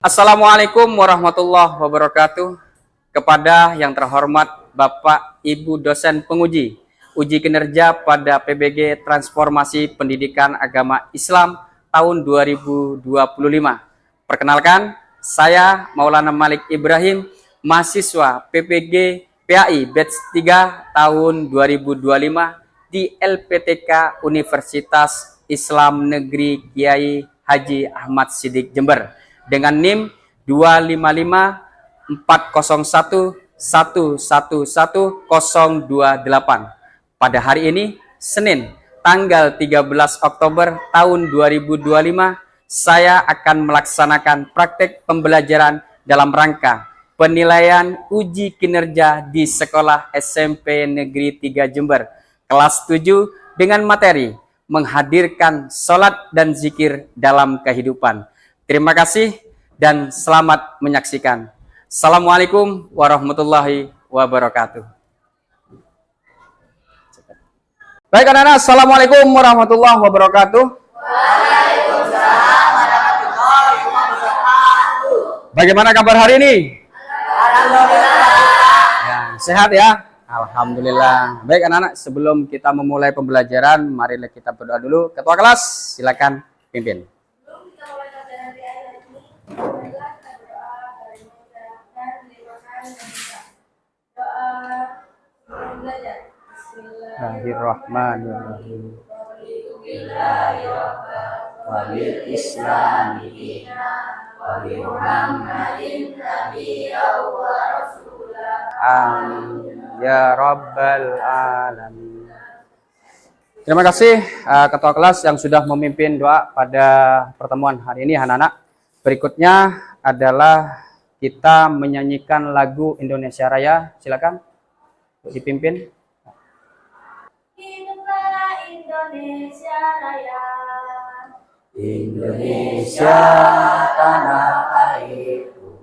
Assalamualaikum warahmatullahi wabarakatuh. Kepada yang terhormat Bapak Ibu dosen penguji uji kinerja pada PBG Transformasi Pendidikan Agama Islam tahun 2025. Perkenalkan, saya Maulana Malik Ibrahim, mahasiswa PPG PAI Batch 3 tahun 2025 di LPTK Universitas Islam Negeri Kiai Haji Ahmad Siddiq Jember dengan NIM 25540111028. Pada hari ini, Senin, tanggal 13 Oktober tahun 2025, saya akan melaksanakan praktek pembelajaran dalam rangka penilaian uji kinerja di Sekolah SMP Negeri 3 Jember, kelas 7 dengan materi menghadirkan sholat dan zikir dalam kehidupan. Terima kasih dan selamat menyaksikan. Assalamualaikum warahmatullahi wabarakatuh. Baik anak-anak, assalamualaikum warahmatullahi wabarakatuh. Waalaikumsalam warahmatullahi wabarakatuh. Bagaimana kabar hari ini? Alhamdulillah. Ya, sehat ya? Alhamdulillah. Baik anak-anak, sebelum kita memulai pembelajaran, marilah kita berdoa dulu. Ketua kelas, silakan pimpin. Bismillahirrahmanirrahim. Walil Islami wali Muhammadin nabiyyan wa rasulah. Amin ya rabbal alamin. Terima kasih ketua kelas yang sudah memimpin doa pada pertemuan hari ini anak-anak. Berikutnya adalah kita menyanyikan lagu Indonesia Raya. Silakan dipimpin. Hiduplah Indonesia Raya. Indonesia tanah airku,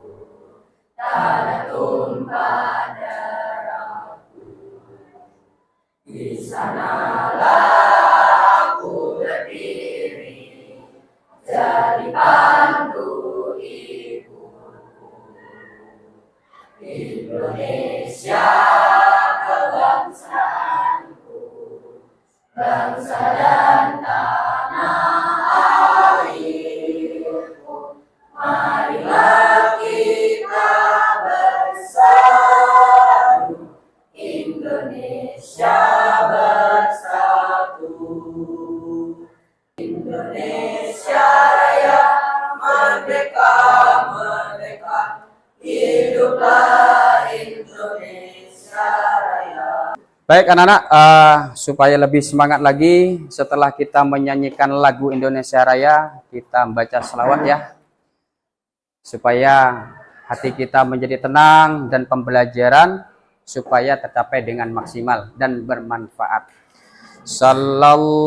tanah tumpah darahku. Di sanalah aku berdiri, jadi pandu ibuku. Indonesia kebangsaanku, bangsa dan tanah airku. Marilah kita bersatu, Indonesia bersatu. Indonesia Raya merdeka, merdeka. Hiduplah Indonesia Raya. Baik anak-anak, supaya lebih semangat lagi setelah kita menyanyikan lagu Indonesia Raya, kita membaca selawat ya, supaya hati kita menjadi tenang dan pembelajaran supaya tercapai dengan maksimal dan bermanfaat. Sallallahu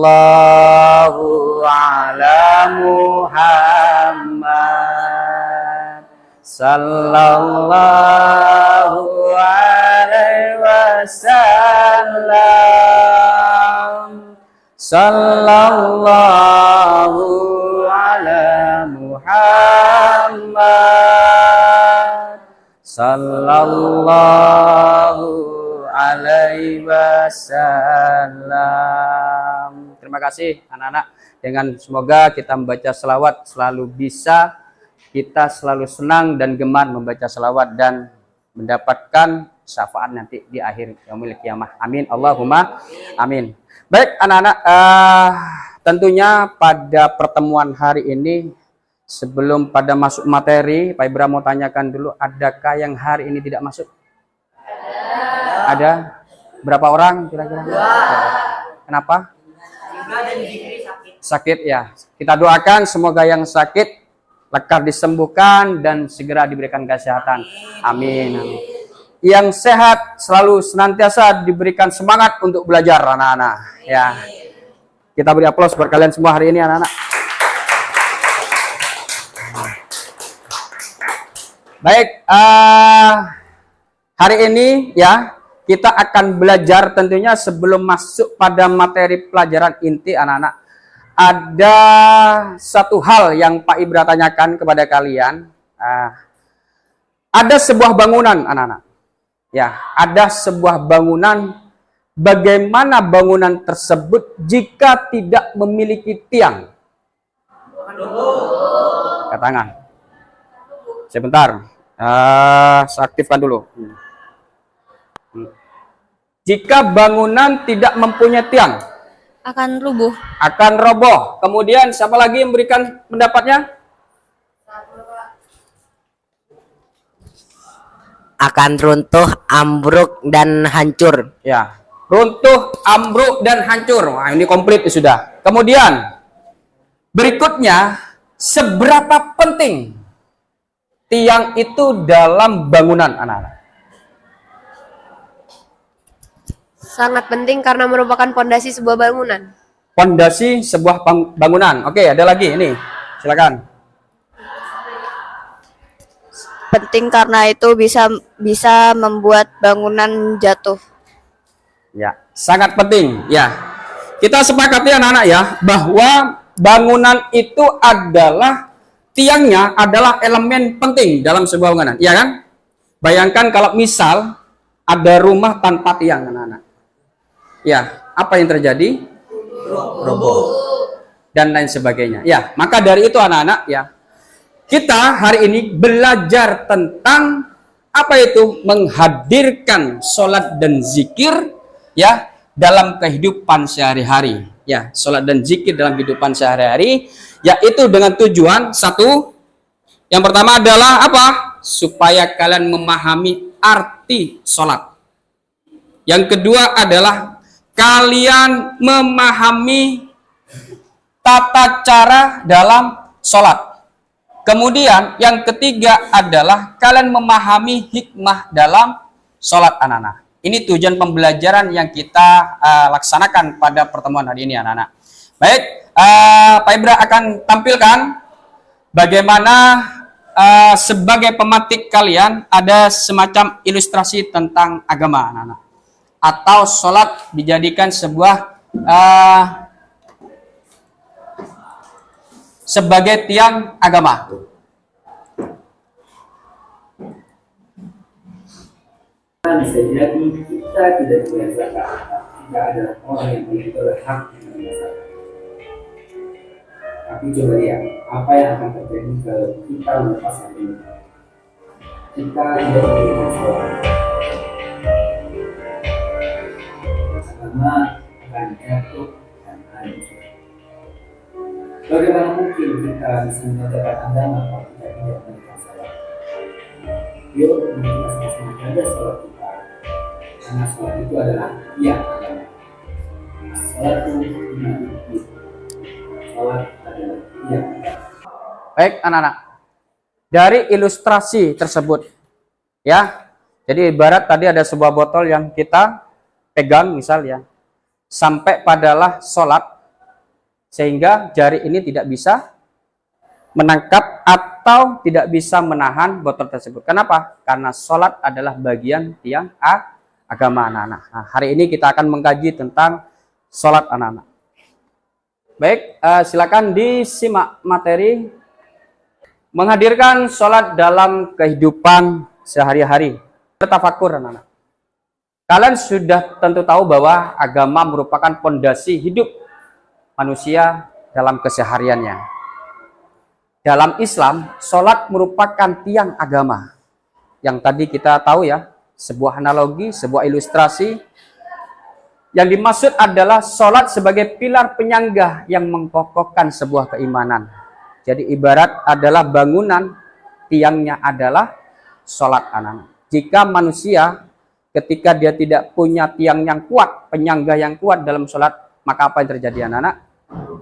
ala Muhammad, sallallahu alaihi wasallam, sallallahu ala Muhammad, sallallahu alaihi wasallam. Terima kasih anak-anak. Dengan semoga kita membaca selawat selalu bisa, kita selalu senang dan gemar membaca selawat dan mendapatkan syafaat nanti di akhir yaumil qiyamah. Amin. Allahumma amin. Baik anak-anak, tentunya pada pertemuan hari ini, sebelum pada masuk materi, Pak Ibra mau tanyakan dulu, adakah yang hari ini tidak masuk? Ada. Berapa orang kira-kira? Kenapa? Sakit ya. Kita doakan semoga yang sakit lekas disembuhkan dan segera diberikan kesehatan. Amin. Yang sehat selalu senantiasa diberikan semangat untuk belajar anak-anak. Ya. Kita beri aplaus buat kalian semua hari ini anak-anak. Baik, hari ini ya kita akan belajar tentunya sebelum masuk pada materi pelajaran inti anak-anak. Ada satu hal yang Pak Ibra tanyakan kepada kalian. Ada sebuah bangunan, anak-anak. Ya, ada sebuah bangunan. Bagaimana bangunan tersebut jika tidak memiliki tiang? Angkat tangan. Sebentar. Saya aktifkan dulu. Jika bangunan tidak mempunyai tiang, Akan rubuh. akan roboh. Kemudian siapa lagi yang memberikan pendapatnya? Akan runtuh, ambruk, dan hancur. Ya, runtuh, ambruk, dan hancur. Wah, ini komplit sudah. Kemudian berikutnya, seberapa penting tiang itu dalam bangunan, anak-anak? Sangat penting karena merupakan pondasi sebuah bangunan. Pondasi sebuah bangunan. Oke, ada lagi ini. Silakan. Penting karena itu bisa membuat bangunan jatuh. Ya, sangat penting. Ya, kita sepakati anak-anak ya bahwa bangunan itu adalah tiangnya adalah elemen penting dalam sebuah bangunan. Ya kan? Bayangkan kalau misal ada rumah tanpa tiang, anak-anak. Ya, apa yang terjadi? Roboh dan lain sebagainya. Ya, maka dari itu anak-anak ya. Kita hari ini belajar tentang apa itu menghadirkan sholat dan zikir ya dalam kehidupan sehari-hari. Ya, sholat dan zikir dalam kehidupan sehari-hari, yaitu dengan tujuan satu, yang pertama adalah apa? Supaya kalian memahami arti sholat. Yang kedua adalah kalian memahami tata cara dalam sholat. Kemudian yang ketiga adalah kalian memahami hikmah dalam sholat, anak-anak. Ini tujuan pembelajaran yang kita laksanakan pada pertemuan hari ini, anak-anak. Baik, Pak Ibra akan tampilkan bagaimana sebagai pematik kalian ada semacam ilustrasi tentang agama, anak-anak. Atau sholat dijadikan sebuah sebagai tiang agama. Bisa jadi kita tidak punya zakat, tidak ada orang yang memiliki hak menerima zakat. Tapi coba lihat apa yang akan terjadi kalau kita melepaskan ini. Kita tidak memiliki sholat, agama akan jatuh dan hancur. Bagaimana mungkin kita bisa menjaga agama kalau kita tidak memiliki sholat? Yuk, kita sama-sama jaga sholat kita, karena sholat itu adalah tiang agama. Sholat itu sholat adalah tiang agama. Baik, anak-anak. Dari ilustrasi tersebut, ya. Jadi ibarat tadi ada sebuah botol yang kita pegang, misal ya, sampai padalah sholat, sehingga jari ini tidak bisa menangkap atau tidak bisa menahan botol tersebut. Kenapa? Karena sholat adalah bagian tiang agama, anak-anak. Nah, hari ini kita akan mengkaji tentang sholat, anak-anak. Baik, silakan disimak materi menghadirkan sholat dalam kehidupan sehari-hari. Bertafakur, anak-anak. Kalian sudah tentu tahu bahwa agama merupakan pondasi hidup manusia dalam kesehariannya. Dalam Islam, sholat merupakan tiang agama. Yang tadi kita tahu ya, sebuah analogi, sebuah ilustrasi. Yang dimaksud adalah sholat sebagai pilar penyangga yang mengkokohkan sebuah keimanan. Jadi ibarat adalah bangunan, tiangnya adalah sholat, anak-anak. Jika manusia ketika dia tidak punya tiang yang kuat, penyangga yang kuat dalam sholat, maka apa yang terjadi, anak-anak?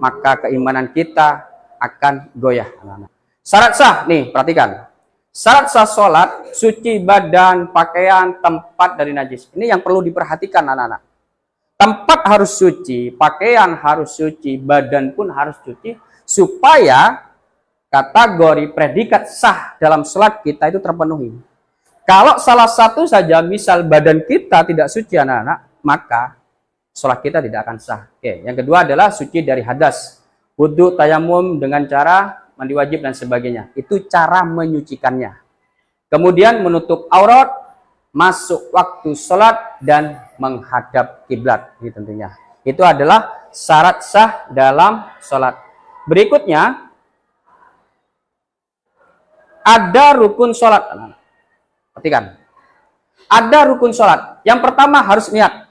Maka keimanan kita akan goyah, anak-anak. Syarat sah, nih perhatikan. Syarat sah sholat, suci badan, pakaian, tempat dari najis. Ini yang perlu diperhatikan, anak-anak. Tempat harus suci, pakaian harus suci, badan pun harus suci, supaya kategori predikat sah dalam sholat kita itu terpenuhi. Kalau salah satu saja, misal badan kita tidak suci, anak-anak, maka sholat kita tidak akan sah. Oke, yang kedua adalah suci dari hadas. Wudhu tayamum dengan cara mandi wajib dan sebagainya. Itu cara menyucikannya. Kemudian menutup aurat, masuk waktu sholat, dan menghadap kiblat. Ini tentunya. Itu adalah syarat sah dalam sholat. Berikutnya, ada rukun sholat. Perhatikan. Ada rukun sholat. Yang pertama harus niat.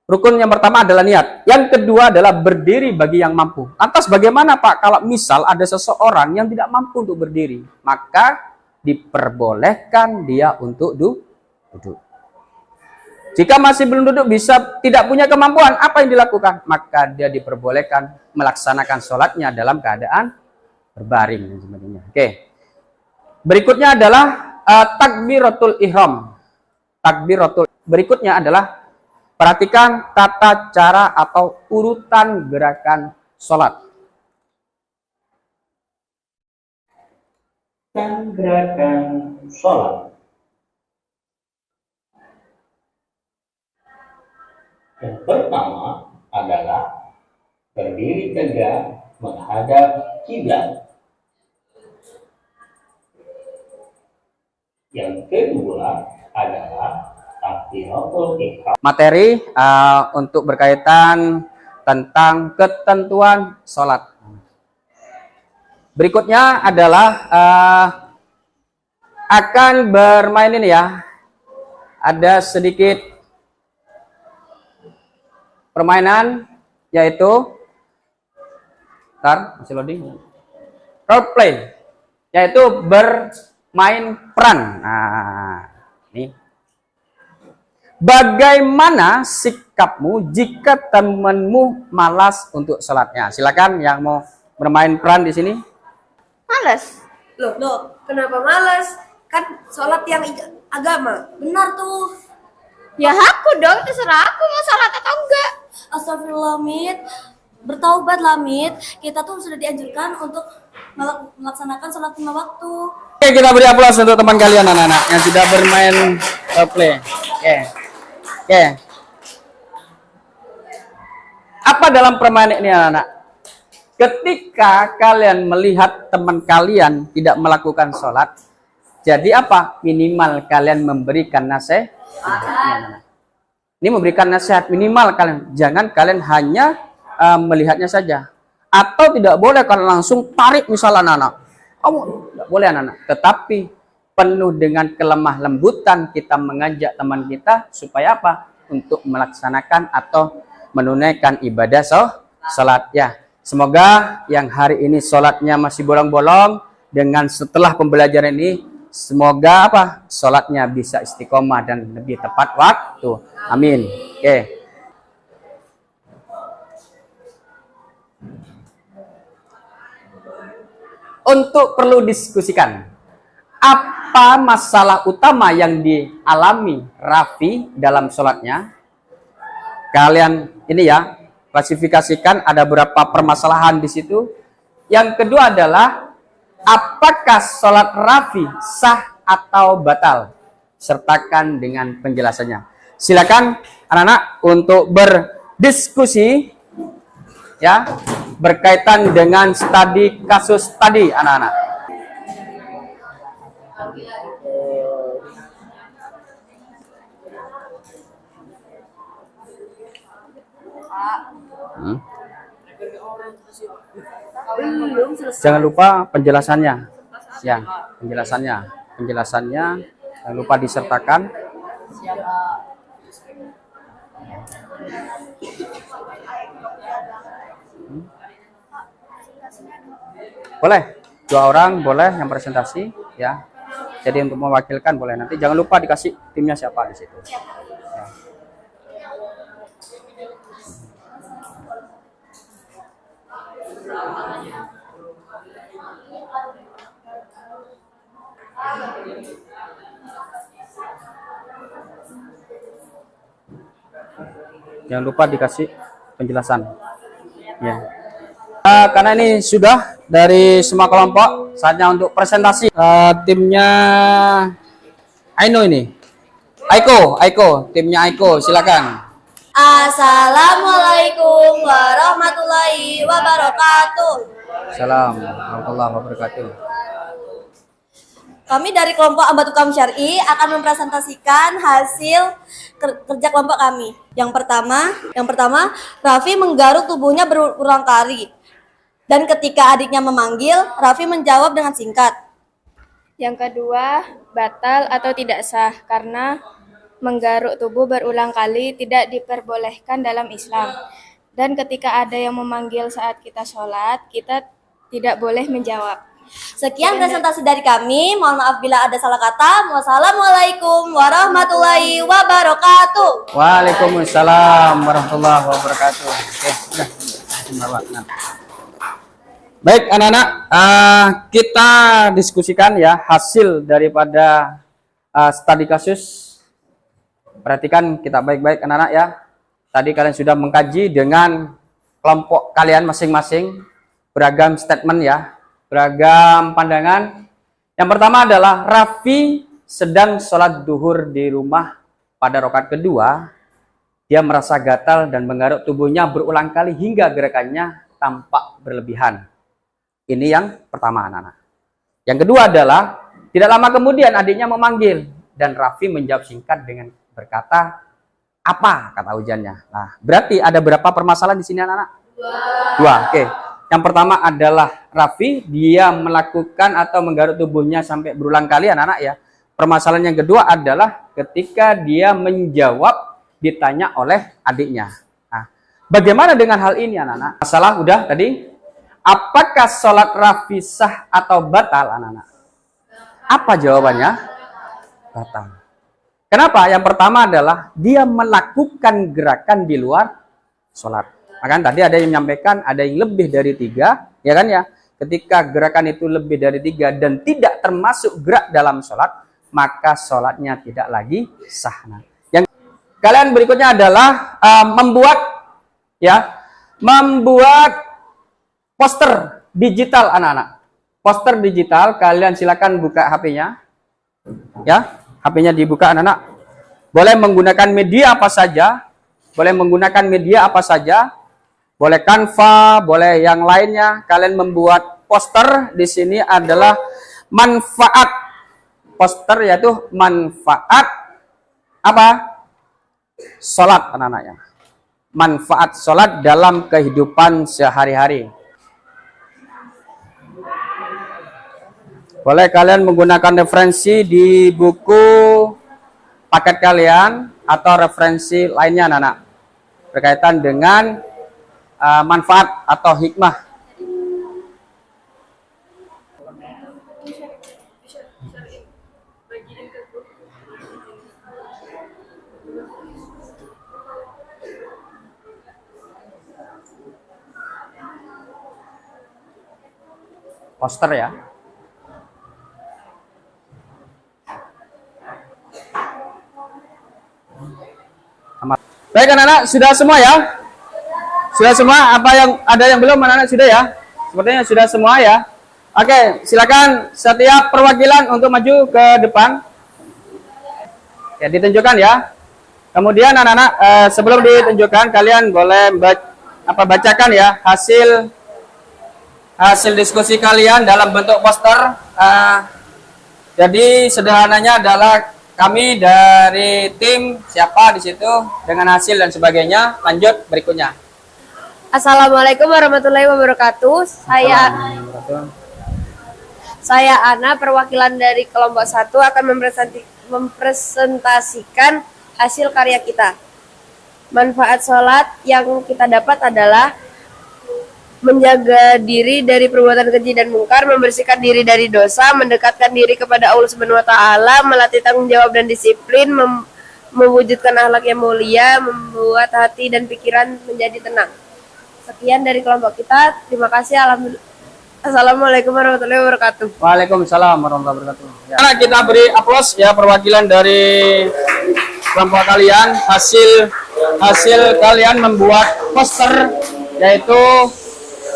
Rukun yang pertama adalah niat. Yang kedua adalah berdiri bagi yang mampu. Lantas bagaimana Pak kalau misal ada seseorang yang tidak mampu untuk berdiri? Maka diperbolehkan dia untuk duduk. Jika masih belum duduk, bisa tidak punya kemampuan, apa yang dilakukan? Maka dia diperbolehkan melaksanakan sholatnya dalam keadaan berbaring. Oke. Berikutnya adalah takbiratul ihram. Berikutnya adalah perhatikan tata cara atau urutan gerakan sholat. Gerakan sholat. Yang pertama adalah berdiri tegak menghadap kiblat. Yang kedua adalah takbiratul ihram. Materi untuk berkaitan tentang ketentuan sholat. Berikutnya adalah akan bermain ini ya. Ada sedikit permainan, yaitu masih loading. Role play, yaitu bermain peran. Nah, ini. Bagaimana sikapmu jika temanmu malas untuk sholatnya? Silakan yang mau bermain peran di sini. Malas. Loh, kenapa malas? Kan sholat yang agama. Benar tuh. Ya aku dong, terserah aku mau sholat atau enggak. Astagfirullah, Mit. Bertaubatlah, Mit. Kita tuh sudah dianjurkan untuk melaksanakan sholat 5 waktu. Oke, kita beri aplaus untuk teman kalian anak-anak yang sudah bermain play. Oke. Apa dalam permainan ini anak-anak? Ketika kalian melihat teman kalian tidak melakukan sholat, jadi apa? Minimal kalian memberikan nasihat. Ini memberikan nasihat minimal kalian. Jangan kalian hanya melihatnya saja. Atau tidak boleh kalian langsung tarik misalnya anak-anak. Kamu tidak boleh anak-anak. Tetapi penuh dengan kelemah lembutan kita mengajak teman kita supaya apa? Untuk melaksanakan atau menunaikan ibadah sholat ya. Semoga yang hari ini sholatnya masih bolong-bolong, dengan setelah pembelajaran ini semoga apa? Sholatnya bisa istiqomah dan lebih tepat waktu. Amin. Oke. Untuk perlu diskusikan, apa masalah utama yang dialami Raffi dalam sholatnya? Kalian ini ya, klasifikasikan ada beberapa permasalahan di situ. Yang kedua adalah apakah sholat Raffi sah atau batal? Sertakan dengan penjelasannya. Silakan anak-anak untuk berdiskusi ya berkaitan dengan studi kasus tadi anak-anak. Jangan lupa penjelasannya. Ya, penjelasannya jangan lupa disertakan. Boleh, 2 orang boleh yang presentasi ya. Jadi untuk mewakilkan boleh, nanti jangan lupa dikasih timnya siapa di situ. Ya. Jangan lupa dikasih penjelasan. Ya. Karena ini sudah dari semua kelompok, saatnya untuk presentasi. Timnya Aino ini. Aiko, timnya Aiko, silakan. Assalamualaikum warahmatullahi wabarakatuh. Assalamualaikum warahmatullahi wabarakatuh. Kami dari kelompok Ambatukam Syar'i akan mempresentasikan hasil kerja kelompok kami. Yang pertama, Raffi menggaruk tubuhnya berulang kali. Dan ketika adiknya memanggil, Raffi menjawab dengan singkat. Yang kedua, batal atau tidak sah karena menggaruk tubuh berulang kali tidak diperbolehkan dalam Islam. Dan ketika ada yang memanggil saat kita sholat, kita tidak boleh menjawab. Sekian presentasi dari kami. Mohon maaf bila ada salah kata. Wassalamualaikum warahmatullahi wabarakatuh. Waalaikumsalam warahmatullahi wabarakatuh. Oke, sudah. Baik anak-anak, kita diskusikan ya hasil daripada studi kasus. Perhatikan kita baik-baik anak-anak ya. Tadi kalian sudah mengkaji dengan kelompok kalian masing-masing, beragam statement ya, beragam pandangan. Yang pertama adalah Raffi sedang sholat duhur di rumah pada rakaat kedua. Dia merasa gatal dan menggaruk tubuhnya berulang kali hingga gerakannya tampak berlebihan. Ini yang pertama anak-anak. Yang kedua adalah tidak lama kemudian adiknya memanggil dan Raffi menjawab singkat dengan berkata, apa kata ujannya. Nah, berarti ada berapa permasalahan di sini anak-anak? Dua. Oke. Yang pertama adalah Raffi, dia melakukan atau menggaruk tubuhnya sampai berulang kali anak-anak ya. Permasalahan yang kedua adalah ketika dia menjawab ditanya oleh adiknya. Nah, bagaimana dengan hal ini anak-anak? Masalah udah tadi. Apakah sholat Raffi sah atau batal anak-anak? Apa jawabannya? Batal. Kenapa? Yang pertama adalah dia melakukan gerakan di luar sholat. Maka tadi ada yang menyampaikan ada yang lebih dari 3, ya kan ya? Ketika gerakan itu lebih dari 3 dan tidak termasuk gerak dalam sholat, maka sholatnya tidak lagi sah. Nah, yang kalian berikutnya adalah membuat poster digital anak-anak. Poster digital, kalian silakan buka HP-nya, ya. HP-nya dibuka anak-anak. Boleh menggunakan media apa saja. Boleh Canva, boleh yang lainnya. Kalian membuat poster di sini adalah manfaat. Poster yaitu manfaat apa? Salat anak-anaknya. Manfaat salat dalam kehidupan sehari-hari. Boleh kalian menggunakan referensi di buku paket kalian atau referensi lainnya anak-anak berkaitan dengan manfaat atau hikmah. Poster ya. Baik anak-anak, sudah semua ya? Sudah semua? Apa yang ada yang belum anak-anak sudah ya? Sepertinya sudah semua ya. Oke, silakan setiap perwakilan untuk maju ke depan. Ya, ditunjukkan ya. Kemudian anak-anak sebelum ditunjukkan kalian boleh bacakan ya hasil diskusi kalian dalam bentuk poster. Jadi sederhananya adalah kami dari tim siapa di situ dengan hasil dan sebagainya. Lanjut berikutnya. Assalamualaikum warahmatullahi wabarakatuh. Saya Ana, perwakilan dari kelompok 1 akan mempresentasikan hasil karya kita. Manfaat sholat yang kita dapat adalah menjaga diri dari perbuatan keji dan mungkar, membersihkan diri dari dosa, mendekatkan diri kepada Allah Subhanahu wa taala, melatih tanggung jawab dan disiplin, mewujudkan akhlak yang mulia, membuat hati dan pikiran menjadi tenang. Sekian dari kelompok kita. Terima kasih. Assalamualaikum warahmatullahi wabarakatuh. Waalaikumsalam warahmatullahi wabarakatuh. Ya. Nah, kita beri aplaus ya perwakilan dari kelompok kalian. Hasil kalian membuat poster yaitu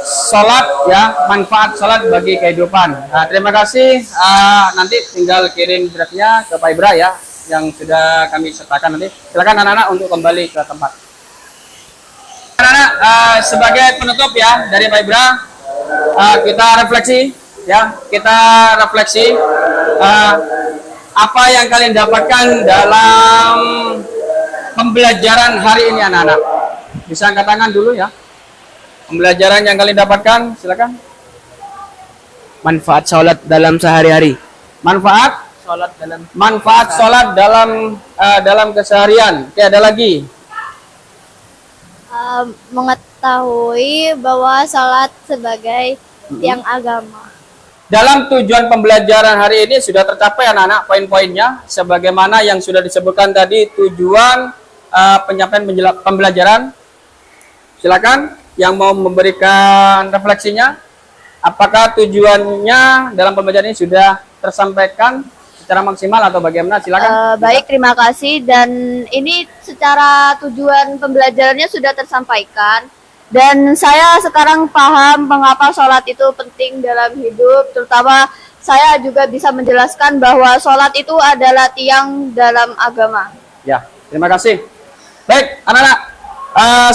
sholat ya, manfaat sholat bagi kehidupan. Nah, terima kasih. Nanti tinggal kirim draftnya ke Pak Ibra ya, yang sudah kami sertakan nanti. Silakan anak-anak untuk kembali ke tempat. Anak-anak sebagai penutup ya dari Pak Ibra, kita refleksi ya, kita refleksi apa yang kalian dapatkan dalam pembelajaran hari ini anak-anak. Bisa angkat tangan dulu ya. Pembelajaran yang kalian dapatkan, silakan. Manfaat sholat dalam sehari-hari. Manfaat sholat dalam keseharian. Oke, ada lagi. Mengetahui bahwa sholat sebagai tiang agama. Dalam tujuan pembelajaran hari ini sudah tercapai anak-anak poin-poinnya sebagaimana yang sudah disebutkan tadi. Tujuan penyampaian pembelajaran, silakan yang mau memberikan refleksinya. Apakah tujuannya dalam pembelajaran ini sudah tersampaikan secara maksimal atau bagaimana? Silakan. Baik, terima kasih. Dan ini secara tujuan pembelajarannya sudah tersampaikan. Dan saya sekarang paham mengapa sholat itu penting dalam hidup. Terutama saya juga bisa menjelaskan bahwa sholat itu adalah tiang dalam agama. Ya, terima kasih. Baik, anak-anak.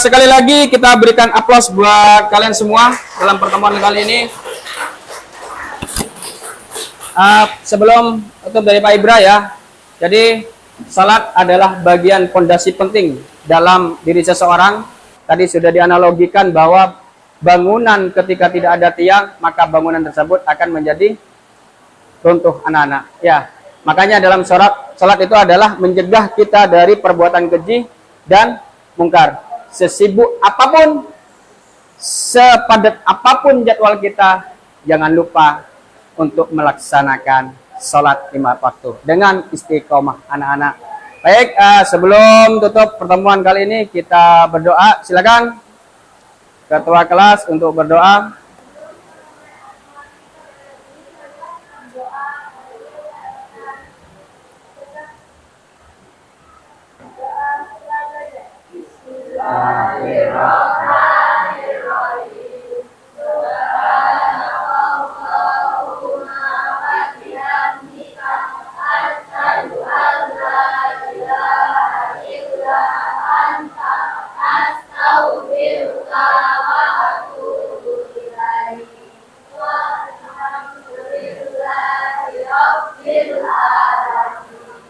Sekali lagi kita berikan aplaus buat kalian semua dalam pertemuan kali ini. Sebelum tutup dari Pak Ibra ya, jadi salat adalah bagian fondasi penting dalam diri seseorang. Tadi sudah dianalogikan bahwa bangunan ketika tidak ada tiang, maka bangunan tersebut akan menjadi runtuh anak-anak. Ya, makanya dalam salat itu adalah mencegah kita dari perbuatan keji dan mungkar. Sesibuk apapun, sepadat apapun jadwal kita, jangan lupa untuk melaksanakan sholat 5 waktu dengan istiqomah anak-anak. Baik, sebelum tutup pertemuan kali ini kita berdoa. Silakan ketua kelas untuk berdoa.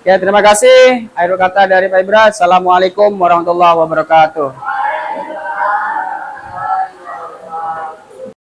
Ya, terima kasih. Akhir kata dari Pak Ibra. Assalamualaikum warahmatullahi wabarakatuh.